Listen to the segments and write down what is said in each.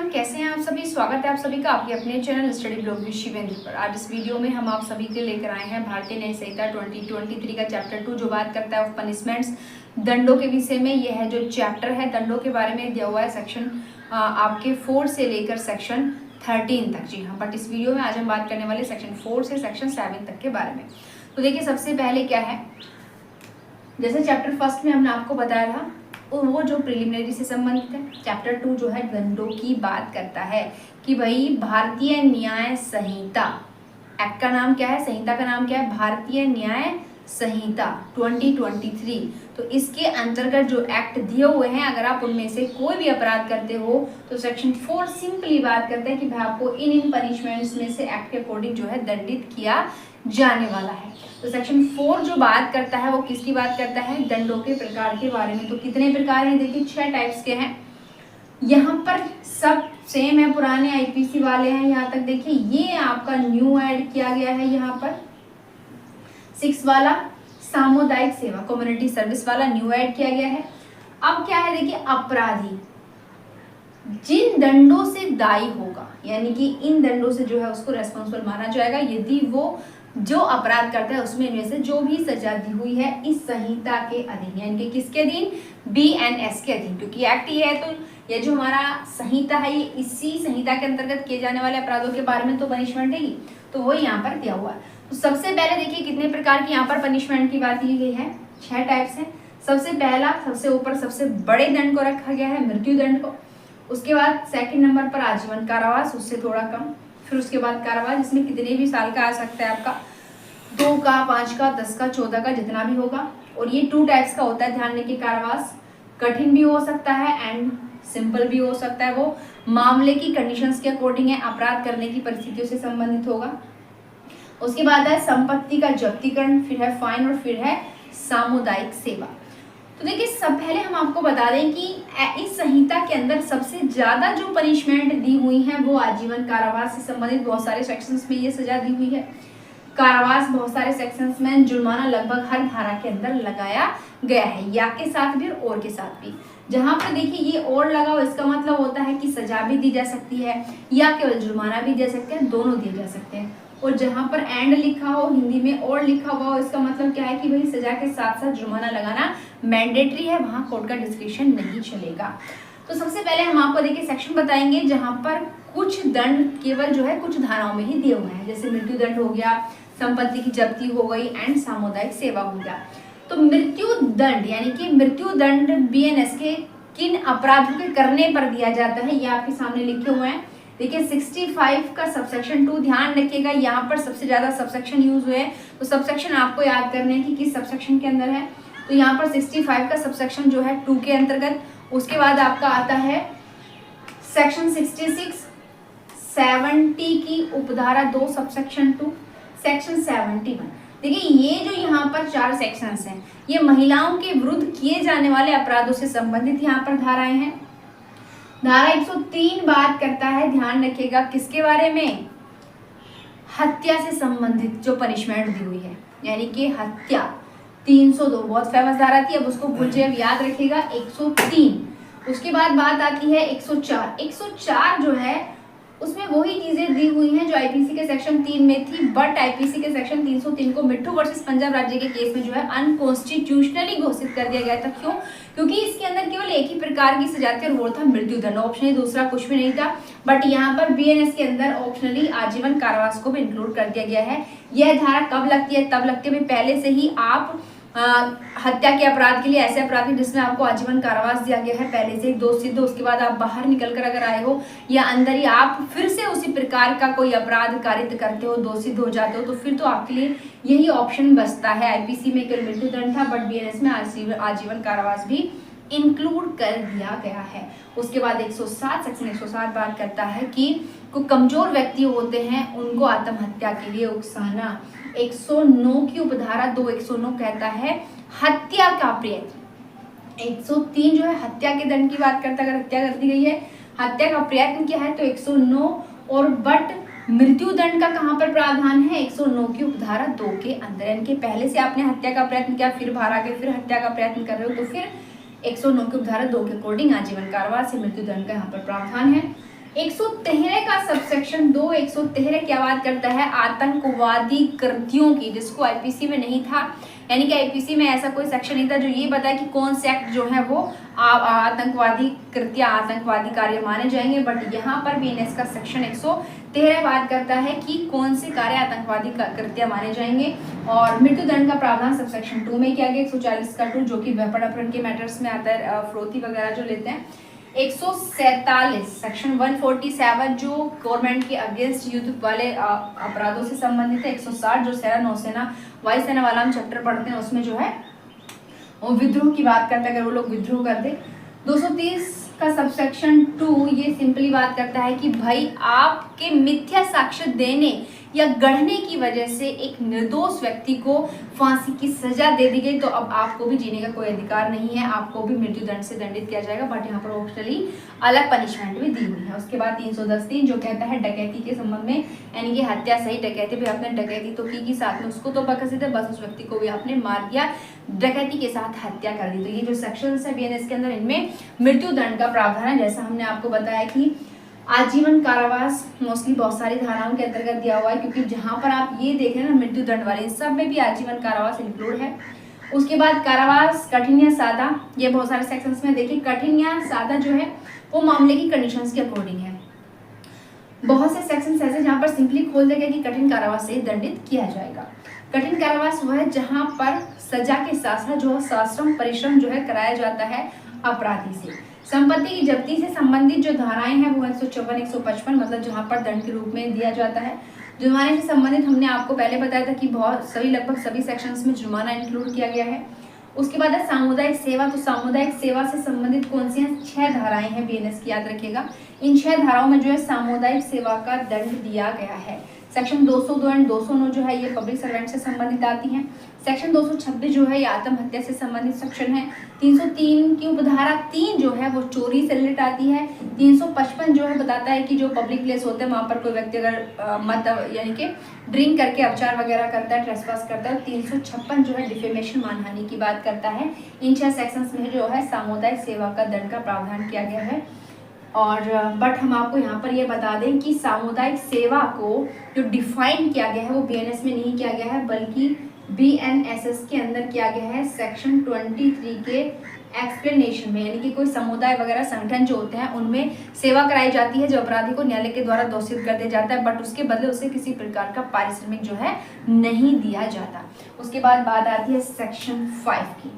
Everyone, कैसे हैं आप सभी। स्वागत है आप सभी का आपके अपने channel study blog with Shivendra पर। आज इस वीडियो में हम आप सभी के लेकर आए हैं भारतीय न्याय संहिता 2023 का चैप्टर 2 जो बात करता है ऑफ पनिशमेंट्स, दंडों के विषय में। यह है जो चैप्टर है दंडों के बारे में दिया हुआ है सेक्शन आपके 4 से लेकर सेक्शन 13 तक। जी हाँ, बट इस वीडियो में आज हम बात करने वाले सेक्शन 4 से सेक्शन 7 तक के बारे में। तो देखिए, सबसे पहले क्या है, जैसे चैप्टर फर्स्ट में हमने आपको बताया था वो जो प्रिलिमिनरी से संबंधित है। चैप्टर 2 जो है दंडों की बात करता है कि भाई भारतीय न्याय संहिता, एक्ट का नाम क्या है, संहिता का नाम क्या है, भारतीय न्याय संहिता 2023। तो इसके अंतर्गत जो एक्ट दिए हुए हैं, अगर आप उनमें से कोई भी अपराध करते हो तो सेक्शन 4 सिंपली बात करता है कि भाई आपको इन पनिशमेंट्स में से एक्ट के अकॉर्डिंग जो है दंडित किया जाने वाला है। तो सेक्शन 4 जो बात करता है वो किसकी बात करता है, दंडों के प्रकार के बारे में। तो कितने प्रकार हैं, देखिए 6 टाइप्स के हैं। यहाँ पर सब सेम है, पुराने आईपीसी वाले हैं। यहाँ तक देखिए, ये आपका न्यू ऐड किया गया है। यहाँ पर 6 वाला सामुदायिक सेवा, कम्युनिटी सर्विस वाला न्यू ऐड किया गया है। अब क्या है, देखिए अपराधी जिन दंडों से दायी होगा, यानी कि इन दंडों से जो है उसको रेस्पॉन्सिबल माना जाएगा यदि वो जो अपराध करता है उसमें इनमें से जो भी सजा दी हुई है इस संहिता के अधीन, यानी कि किसके अधीन, BNS के अधीन। क्योंकि एक्ट ये है तो ये जो हमारा संहिता है ये इसी संहिता के अंतर्गत किए जाने वाले अपराधों के बारे में तो पनिशमेंट है, तो वो यहाँ पर दिया हुआ है। तो सबसे पहले देखिए कितने प्रकार की यहाँ पर पनिशमेंट की बात की गई है, 6 टाइप्स है। सबसे पहला, सबसे ऊपर सबसे बड़े दंड को रखा गया है, मृत्यु दंड को। उसके बाद सेकंड नंबर पर आजीवन कारावास, उससे थोड़ा कम। फिर उसके बाद कारावास जिसमें कितने भी साल का आ सकता है आपका, 2 का, 5 का, 10 का, 14 का, जितना भी होगा। और ये 2 टाइप्स का होता है, ध्यान रखिए। कारावास कठिन भी हो सकता है एंड सिंपल भी हो सकता है। वो मामले की कंडीशंस के अकॉर्डिंग है, अपराध करने की परिस्थितियों से संबंधित होगा। उसके बाद है संपत्ति का जब्तीकरण, फिर है फाइन और फिर है सामुदायिक सेवा। तो देखिए, सब पहले हम आपको बता दें कि इस संहिता के अंदर सबसे ज्यादा जो पनिशमेंट दी हुई है वो आजीवन कारावास से संबंधित बहुत सारे सेक्शंस में ये सजा दी हुई है। कारावास बहुत सारे सेक्शंस में, जुर्माना लगभग हर धारा के अंदर लगाया गया है, या के साथ भी और के साथ भी। जहां पर देखिए ये और लगा हो, इसका मतलब होता है कि सजा भी दी जा सकती है या केवल जुर्माना भी दे सकते हैं, दोनों दिए जा सकते हैं। और जहां पर एंड लिखा हो, हिंदी में और लिखा हुआ हो, इसका मतलब क्या है कि भाई सजा के साथ साथ जुर्माना लगाना मैंडेटरी है, वहां कोर्ट का डिस्क्रिप्शन नहीं चलेगा। तो सबसे पहले हम आपको देखिए सेक्शन बताएंगे जहां पर कुछ दंड केवल जो है कुछ धाराओं में ही दिए हुए हैं, जैसे मृत्यु दंड हो गया, संपत्ति की जब्ती हो गई एंड सामुदायिक सेवा हो गया। तो मृत्यु दंड यानी कि मृत्यु दंड BNS के किन अपराधों के करने पर दिया जाता है, ये आपके सामने लिखे हुए हैं। देखिए 65 का सबसेक्शन 2, ध्यान रखिएगा यहाँ पर सबसे ज्यादा सबसेक्शन यूज हुए हैं, तो सबसेक्शन आपको याद करने हैं कि किस सबसेक्शन के अंदर है। तो यहाँ पर 65 का सबसेक्शन जो है 2 के अंतर्गत। उसके बाद आपका आता है सेक्शन 66, 70 की उपधारा 2 सबसेक्शन 2, सेक्शन 71। देखिए ये जो यहाँ पर 4 सेक्शंस हैं, ये महिलाओं के विरुद्ध किए जाने वाले अपराधों से संबंधित यहाँ पर धाराएं हैं। धारा 103 बात करता है, ध्यान रखिएगा किसके बारे में, हत्या से संबंधित जो पनिशमेंट दी हुई है, यानी कि हत्या। 302 बहुत फेमस धारा थी, अब उसको भूल जाइए, अब याद रखिएगा 103। उसके बाद बात आती है 104। 104 जो है उसमें वही चीजें दी हुई हैं जो आईपीसी के सेक्शन 3 में थी, बट आईपीसी के सेक्शन 303 को मिट्ठू वर्सेस पंजाब राज्य के केस में जो है अनकॉन्स्टिट्यूशनली घोषित कर दिया गया था। क्यों? क्योंकि इसके अंदर केवल एक ही प्रकार की सजा थी और वो था मृत्यु दंड, ऑप्शनली दूसरा कुछ भी नहीं था। बट यहाँ पर BNS के अंदर ऑप्शनली आजीवन कारावास को भी इंक्लूड कर दिया गया है। यह धारा कब लगती है, तब लगती है पहले से ही आप हत्या के अपराध के लिए, ऐसे अपराध जिसमें आपको आजीवन कारावास दिया गया है, पहले से दोष सिद्ध, उसके बाद आप बाहर निकलकर अगर आए हो या अंदर ही आप फिर से उसी प्रकार का कोई अपराध कारित करते हो, दोष सिद्ध हो जाते हो, तो फिर तो आपके लिए यही ऑप्शन बचता है। आईपीसी में केवल मृत्यु दंड था, बट BNS में आजीवन कारावास भी इंक्लूड कर दिया गया है। उसके बाद 107 सेक्शन 107 बात करता है कि कोई कमजोर व्यक्ति होते हैं उनको आत्महत्या के लिए उकसाना। 109 की उपधारा 2 109 कहता है हत्या का प्रयत्न। 103 जो है हत्या के दंड की बात करता है, अगर हत्या कर दी गई है, हत्या का प्रयत्न क्या है तो 109। और बट मृत्यु दंड का कहाँ पर प्रावधान है, 109 की उपधारा 2 के अंदर, यानी कि पहले से आपने हत्या का प्रयत्न किया, फिर बाहर आके फिर हत्या का प्रयत्न कर रहे हो, तो फिर 109 की उपधारा 2 के अकॉर्डिंग आजीवन कारावास से मृत्यु दंड का यहाँ पर प्रावधान है। 113 का सबसेक्शन 2 113 क्या बात करता है, आतंकवादी कृत्यों की, जिसको आईपीसी में नहीं था, यानी कि आईपीसी में ऐसा कोई सेक्शन नहीं था जो ये बताए कि कौन से एक्ट जो है वो आतंकवादी कृत्य, आतंकवादी कार्य माने जाएंगे। बट यहाँ पर बीएनएस का सेक्शन 113 बात करता है कि कौन से कार्य आतंकवादी कृत्य माने जाएंगे। और मृत्युदंड का प्रावधान सबसेक्शन 2 में किया गया 140 का 2, जो कि वेपन अपहरण के मैटर्स में आता है, फरोती वगैरह जो लेते हैं। 147 सेक्शन 147 जो गवर्नमेंट के अगेंस्ट युद्ध वाले अपराधों से संबंधित है। 160 जो सेना, नौसेना, वायुसेना वाला हम चैप्टर पढ़ते हैं, उसमें जो है वो विद्रोह की बात करता है, अगर वो लोग विद्रोह कर दे। 230 का सबसेक्शन 2 ये सिंपली बात करता है कि भाई आपके मिथ्या साक्ष्य देने या गढ़ने की वजह से एक निर्दोष व्यक्ति को फांसी की सजा दे दी गई, तो अब आपको भी जीने का कोई अधिकार नहीं है, आपको भी मृत्युदंड से दंडित किया जाएगा। बट यहाँ पर ऑप्शनली अलग पनिशमेंट भी दी हुई है। उसके बाद 310(3) जो कहता है डकैती के संबंध में, यानी कि हत्या सही डकैती भी, आपने डकैती तो की साथ में उसको तो बकसीदे बस उस व्यक्ति को भी आपने मार दिया, डकैती के साथ हत्या कर दी। तो ये जो सेक्शन है बीएनएस के अंदर, इनमें मृत्युदंड का प्रावधान है। जैसा हमने आपको बताया कि आजीवन कारावास मोस्टली बहुत सारी धाराओं के अंतर्गत दिया हुआ है, क्योंकि जहां पर आप ये देख रहे हैं ना मृत्युदंड वाले, सब में भी आजीवन कारावास इंक्लूड है। उसके बाद कारावास कठिन या सादा, ये बहुत सारे सेक्शंस में देखिए, कठिन या सादा जो है वो मामले की कंडीशंस के अकॉर्डिंग है। बहुत से सेक्शंस ऐसे जहां पर सिंपली खोल देगा कि कठिन कारावास से दंडित किया जाएगा। कठिन कारावास वह है जहां पर सजा के साथ साथ जो सश्रम परिश्रम जो है कराया जाता है अपराधी से। संपत्ति की जब्ती से संबंधित जो धाराएं हैं वो 154, 155, मतलब जहां पर दंड के रूप में दिया जाता है। जुर्माने से संबंधित हमने आपको पहले बताया था कि बहुत लगभग सभी सेक्शंस में जुर्माना इंक्लूड किया गया है। उसके बाद है सामुदायिक सेवा, तो सामुदायिक सेवा से संबंधित कौन सी हैं, 6 धाराएं हैं बीएनएस की, याद रखिएगा। इन 6 धाराओं में जो है सामुदायिक सेवा का दंड दिया गया है। सेक्शन 202 एंड 209 जो है ये पब्लिक सर्वेंट से संबंधित आती हैं। सेक्शन 226 जो है ये आत्महत्या से संबंधित सेक्शन है। 303 की उपधारा 3 जो है वो चोरी से रिलेटेड आती है। 355 जो है बताता है कि जो पब्लिक प्लेस होते हैं वहाँ पर कोई व्यक्ति अगर यानी कि ड्रिंक करके अपचार वगैरह करता है, ट्रेसपास करता है। 356 जो है डिफेमेशन, मानहानि की बात करता है। इन 6 सेक्शंस में जो है सामुदायिक सेवा का दंड का प्रावधान किया गया है। और बट हम आपको यहाँ पर ये बता दें कि सामुदायिक सेवा को जो डिफाइन किया गया है वो बीएनएस में नहीं किया गया है, बल्कि बीएनएसएस के अंदर किया गया है सेक्शन 23 के एक्सप्लेनेशन में। यानी कि कोई समुदाय वगैरह संगठन जो होते हैं उनमें सेवा कराई जाती है जो अपराधी को न्यायालय के द्वारा दोषित कर दिया जाता है, बट उसके बदले उसे किसी प्रकार का पारिश्रमिक जो है नहीं दिया जाता। उसके बाद बात आती है सेक्शन 5 की।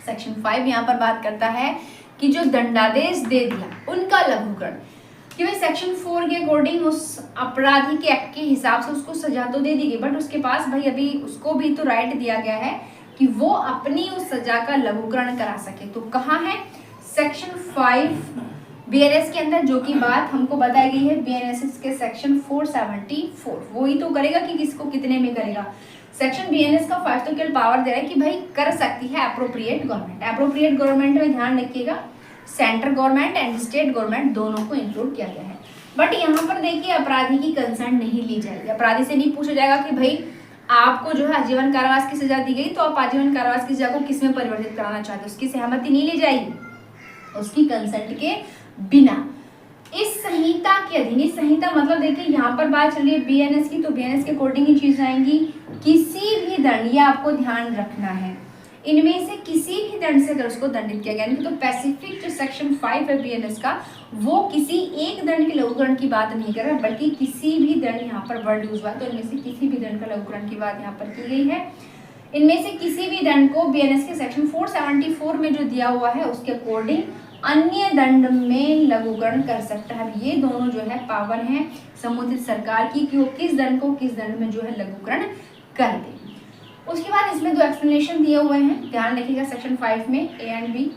सेक्शन 5 यहाँ पर बात करता है कि जो दंडादेश दे दिया उनका लघुकरण, कि भाई सेक्शन 4 के अकॉर्डिंग उस अपराधी के एक्ट के हिसाब से उसको सजा तो दे दी गई, बट उसके पास भाई अभी उसको भी तो राइट दिया गया है कि वो अपनी उस सजा का लघुकरण करा सके। तो कहाँ है, सेक्शन 5 बीएनएस के अंदर, जो कि बात हमको बताई गई है बीएनएस के सेक्शन 474। वो ही तो करेगा कि किसको कितने में करेगा। सेक्शन बीएनएस का 5 तो केवल पावर दे रहा है कि भाई कर सकती है अप्रोप्रिएट गवर्नमेंट। अप्रोप्रिएट गवर्नमेंट में ध्यान रखिएगा central government and state government दोनों को इंक्लूड किया गया है। बट यहाँ पर देखिए अपराधी की कंसर्न नहीं ली जाएगी। अपराधी से नहीं पूछा जाएगा कि भाई आपको जो है आजीवन कारावास की सजा दी गई, तो आप आजीवन कारावास की सजा को किस में परिवर्तित कराना चाहते हो, उसकी सहमति नहीं ली जाएगी उसकी कंसल्ट के बिना। इस संहिता के अधीन, इस संहिता मतलब देखिए यहाँ पर बात चल रही है बीएनएस की, तो बीएनएस के अकॉर्डिंग ही चीज आएंगी। किसी भी दंड, ये आपको ध्यान रखना है, इनमें से किसी भी दंड से अगर उसको दंडित किया गया, तो पैसिफिक जो सेक्शन 5 है बीएनएस का, वो किसी एक दंड के लघुकरण की बात नहीं कर रहा, बल्कि किसी भी दंड, यहाँ पर वर्ड यूज हुआ है, तो इनमें से किसी भी दंड का लघुकरण की बात यहाँ पर की गई है। इनमें से किसी भी दंड को बीएनएस के सेक्शन 474 में जो दिया हुआ है उसके अकॉर्डिंग अन्य दंड में लघुकरण कर सकता है। ये दोनों जो है पावर हैं संबंधित सरकार की कि वो किस दंड को किस दंड में जो है लघुकरण कर दे। उसके बाद इसमें 2 एक्सप्लेनेशन दिए हुए हैं, ध्यान रखिएगा सेक्शन 5 में ए एंड बी।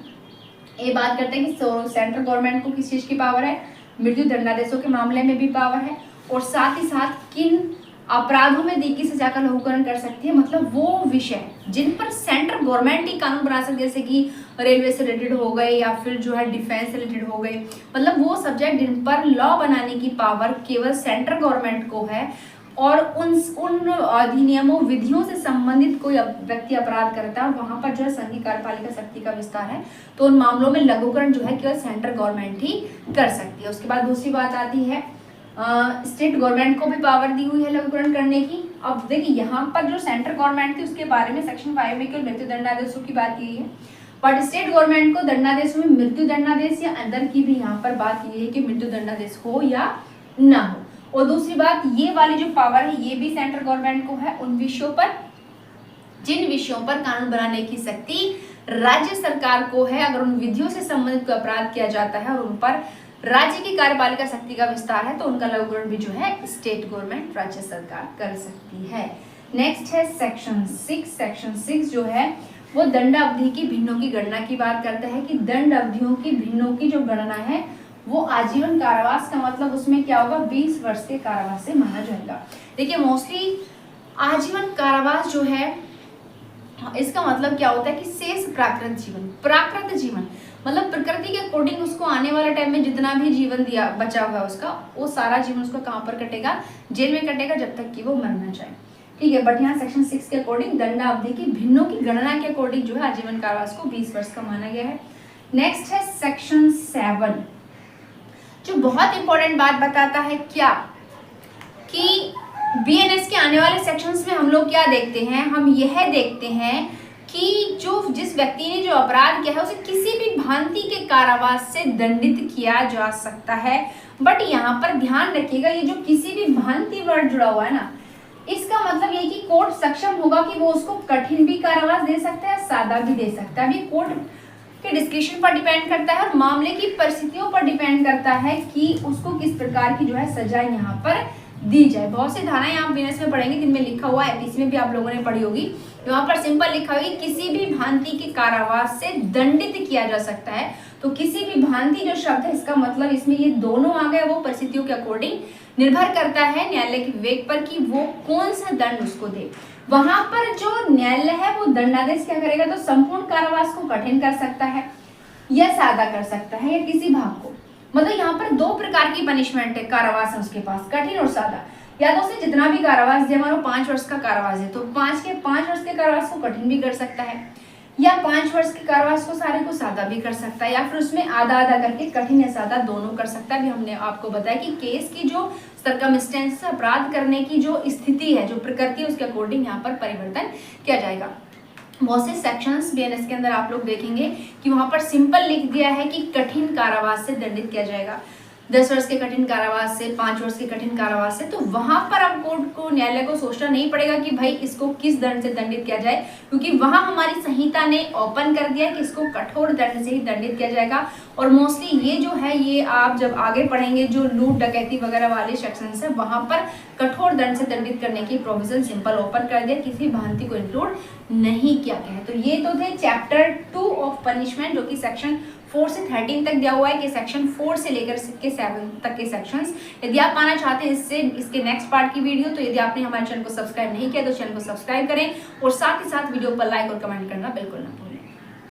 ए बात करते हैं कि सेंट्रल गवर्नमेंट को किस चीज की पावर है, मृत्यु दंडादेशों के मामले में भी पावर है, और साथ ही साथ किन अपराधों में दी की सजा का लघुकरण कर सकती है, मतलब वो विषय जिन पर सेंट्रल गवर्नमेंट ही कानून बना सकती है, जैसे कि रेलवे से रिलेटेड हो गए या फिर जो है डिफेंस से रिलेटेड हो गए, मतलब वो सब्जेक्ट जिन पर लॉ बनाने की पावर केवल सेंट्रल गवर्नमेंट को है, और उन अधिनियमों विधियों से संबंधित कोई व्यक्ति अपराध करता है और वहां पर जो है संघीय कार्यपालिका शक्ति का विस्तार है, तो उन मामलों में लघुकरण जो है केवल सेंट्रल गवर्नमेंट ही कर सकती है। उसके बाद दूसरी बात आती है स्टेट गवर्नमेंट को भी पावर दी हुई है लघुकरण करने की। अब देखिए यहाँ पर जो सेंट्रल गवर्नमेंट थी उसके बारे में सेक्शन 5 में केवल मृत्यु दंडादेशों की बात की है, बट स्टेट गवर्नमेंट को दंडादेशों में मृत्यु दंडादेश या अंदर की भी यहाँ पर बात की है कि मृत्यु दंडादेश हो या ना हो। और दूसरी बात, ये वाली जो पावर है ये भी सेंट्रल गवर्नमेंट को है उन विषयों पर जिन विषयों पर कानून बनाने की शक्ति राज्य सरकार को है। अगर उन विधियों से संबंधित कोई अपराध किया जाता है और उन पर राज्य की कार्यपालिका शक्ति का विस्तार है तो उनका लघुकरण भी जो है स्टेट गवर्नमेंट राज्य सरकार कर सकती है। नेक्स्ट है सेक्शन 6। सेक्शन 6 जो है वो दंड अवधि की भिन्नों की गणना की बात करता है कि दंड अवधियों की भिन्नों की जो गणना है वो आजीवन कारावास का मतलब उसमें क्या होगा, 20 वर्ष के कारावास से माना जाएगा। देखिए मोस्टली आजीवन कारावास जो है इसका मतलब क्या होता है कि शेष प्राकृत जीवन मतलब प्रकृति के अकॉर्डिंग उसको आने वाला टाइम में जितना भी जीवन दिया बचा हुआ है उसका, वो सारा जीवन उसका कहाँ पर कटेगा, जेल में कटेगा जब तक कि वो मर ना जाए। ठीक है, बट यहाँ सेक्शन 6 के अकॉर्डिंग दंडावधि की भिन्नों की गणना के अकॉर्डिंग जो है आजीवन कारावास को 20 वर्ष का माना गया है। नेक्स्ट है सेक्शन 7 जो बहुत इंपॉर्टेंट बात बताता है क्या कि बीएनएस के आने वाले सेक्शंस में हम लोग क्या देखते हैं, हम यह देखते हैं कि जिस व्यक्ति ने जो अपराध किया है उसे किसी भी भांति के कारावास से दंडित किया जा सकता है। बट यहाँ पर ध्यान रखिएगा ये जो किसी भी भांति वर्ड जुड़ा हुआ है ना, इसका मतलब ये कि कोर्ट सक्षम होगा कि वो उसको कठिन भी कारावास दे सकता है, सादा भी दे सकता है। अभी कोर्ट के डिस्क्रिप्शन पर डिपेंड करता है और मामले की परिस्थितियों पर डिपेंड करता है कि उसको किस प्रकार की जो है सजा यहाँ पर दी जाए। बहुत सी धाराएं आप बीएनएस में पढ़ेंगे जिनमें लिखा हुआ है, एपीसी में भी आप लोगों ने पढ़ी होगी, वहां पर सिंपल लिखा हुआ है कि किसी भी भांति के कारावास से दंडित किया जा सकता है। तो किसी भी भांति जो शब्द है इसका मतलब इसमें ये दोनों आ गए, वो परिस्थितियों के अकॉर्डिंग निर्भर करता है न्यायालय के विवेक पर कि वो कौन सा दंड उसको दे। वहां पर जो न्यायालय है वो दंडादेश क्या करेगा, तो संपूर्ण कारावास को कठिन कर सकता है या सादा कर सकता है या किसी भाग को। मतलब यहाँ पर 2 प्रकार की पनिशमेंट है, कारावास है उसके पास, कठिन और सादा। या तो उसे जितना भी कारावास दिया, मानो 5 वर्ष का कारावास है तो 5 वर्ष के कारावास को कठिन भी कर सकता है, या 5 वर्ष के कारावास को सारे को सादा भी कर सकता है, या फिर उसमें आधा आधा करके कठिन या सादा दोनों कर सकता है। अभी हमने आपको बताया कि केस की जो सर्कमस्टेंस अपराध करने की जो स्थिति है, जो प्रकृति है, उसके अकॉर्डिंग यहाँ पर परिवर्तन किया जाएगा। बहुत से सेक्शंस बीएनएस के अंदर आप लोग देखेंगे कि वहां पर सिंपल लिख दिया है कि कठिन कारावास से दंडित किया जाएगा, 10 वर्ष के कठिन कारावास से, 5 वर्ष के कठिन कारावास से। तो वहां पर अब कोर्ट को, न्यायालय को सोचना नहीं पड़ेगा कि भाई इसको किस दंड से दंडित किया जाए, क्योंकि वहां हमारी संहिता ने ओपन कर दिया कि इसको कठोर दंड से ही दंडित किया जाएगा। और मोस्टली ये जो है ये आप जब आगे पढ़ेंगे जो लूट डकैती वगैरह वाले सेक्शन है वहां पर कठोर दंड से दंडित करने की प्रोविजन सिंपल ओपन कर दिया, किसी भांति को इंक्लूड नहीं किया गया है। तो ये तो थे चैप्टर 2 ऑफ पनिशमेंट जो कि सेक्शन 4 से 13 तक दिया हुआ है कि सेक्शन 4 से लेकर के 7 तक के सेक्शंस। यदि आप पाना चाहते हैं इसके नेक्स्ट पार्ट की वीडियो, तो यदि आपने हमारे चैनल को सब्सक्राइब नहीं किया तो चैनल को सब्सक्राइब करें और साथ ही साथ वीडियो पर लाइक और कमेंट करना बिल्कुल ना भूलें।